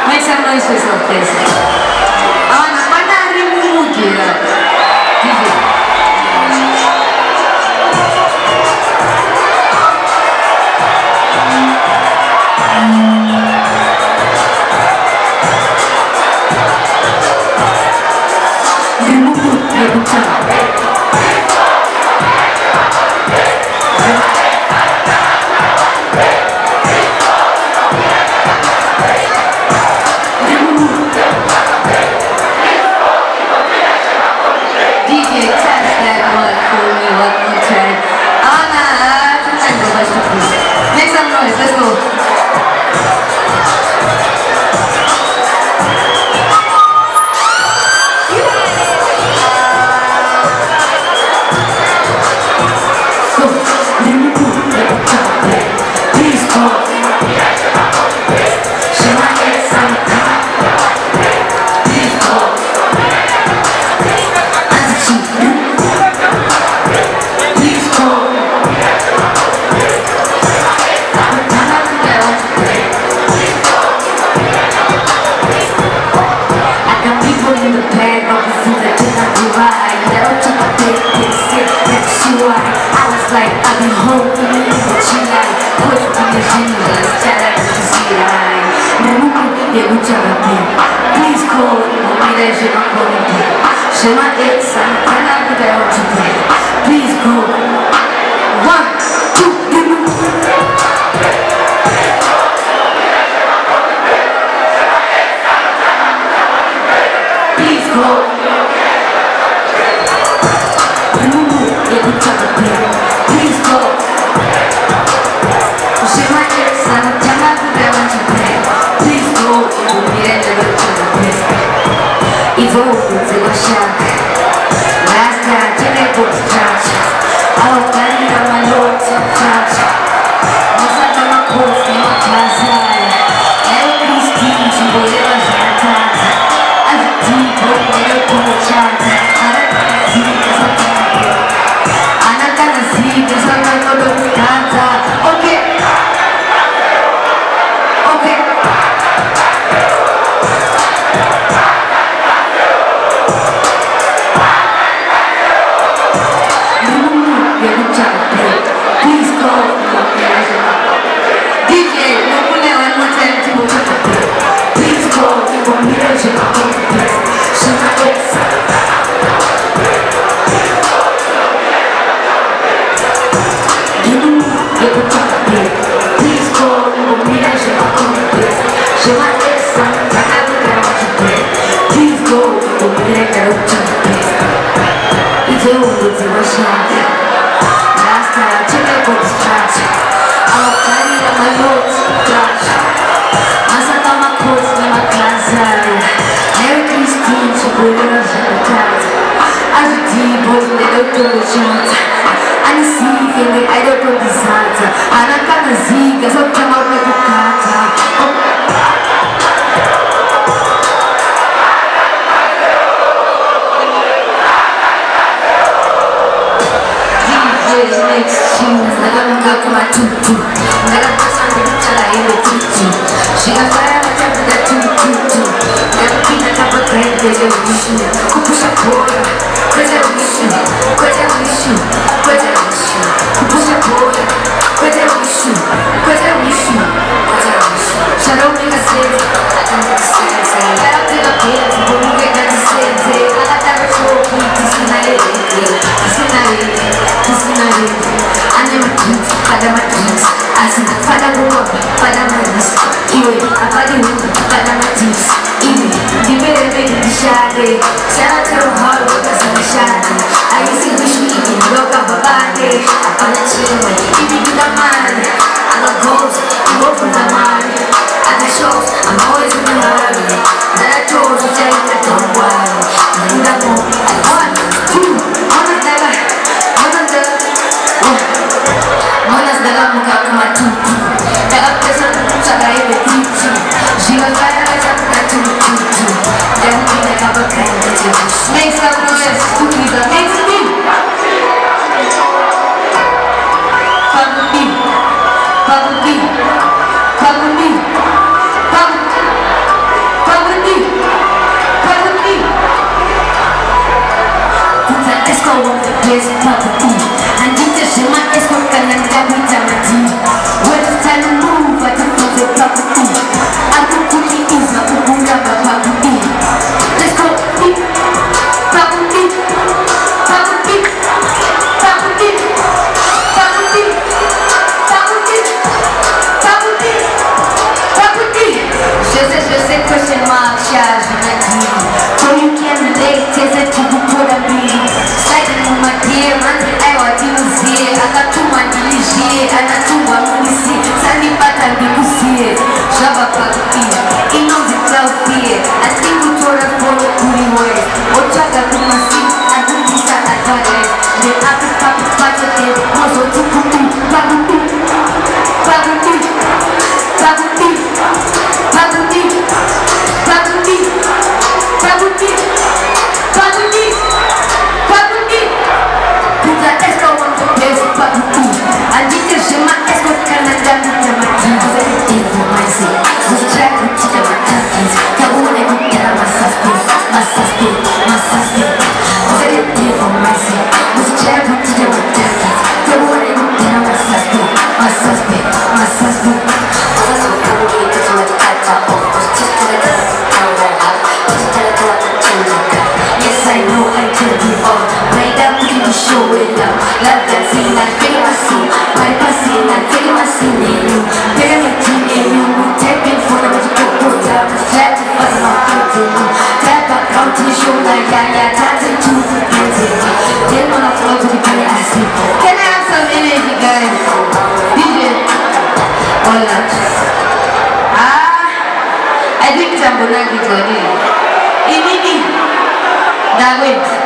Make some noise for yourself, please. Please call me, she my ex, and I put out to pay. Please call 1, 2, 3. Please call. Please call. She my ex, and I put out to pay. Please call. Last time, today was touch. I was standing on my Lord to touch. Once I got my course in my class, never please teach you whatever I taught. As a deep hope, never put a chance. I don't see this, I'm not gonna see this, I'm not gonna dance. Okay. Okay. Last time I took it with distraction. I was planning on my notes, trash. Once I got my course in my class, never please teach you whatever I taught. As a deep boy, they don't do the chance. And see, I don't do the santa. And I can't see, because I'm come out like a kata. Next tune, I got my tutu. I got my son, I got my She got fire, I tell her that too. Never been a type of grand, there's a vision. Who push up border, cause I wish you. Who push up border, cause I wish you. Shout out nigga say, I don't understand. Shout out to the kids, but we get that same day. I got that retro beat, this is not it. I never keep, father my kids. I said, father go up, father my list. I father win, father my tips. The better make it shade. Shout out to the hard workers in the shade. I used to wish we even look up a body. I found a team, even with the mind. I got goals, I go from the mind. I got shows, I'm always in the hurry. That I told you, Jay, I don't worry. You got more, one, two, one of the muka kuma tutu. Daga pesa kuchaka ibe titi. Jiwa kaya kacha kuka tutu. Demu kine kaba kaya kacha. Make some noise, stupid. Make some beat. Yes, Papa. And this is my escort and I'm going to when it's time to move, I can put the Papa. I can put the ease, I can put the Papa. Let's go, Je sais que c'est ma charge, je l'ai dit. So you can relate, c'est ce qui vous put a beat. Sliding my dear, man, I want to see. I got too much dirigé, I got too much ici. Ça n'est pas tant de pousser. J'avais pas de pire, il n'en dit pas au pire. I think we told her for the pretty words. Oh, chaga to my seat, I do this at the toilet. The happy papi pachote, mozo tukutu, pagutu. I think I'm going to get it. That way.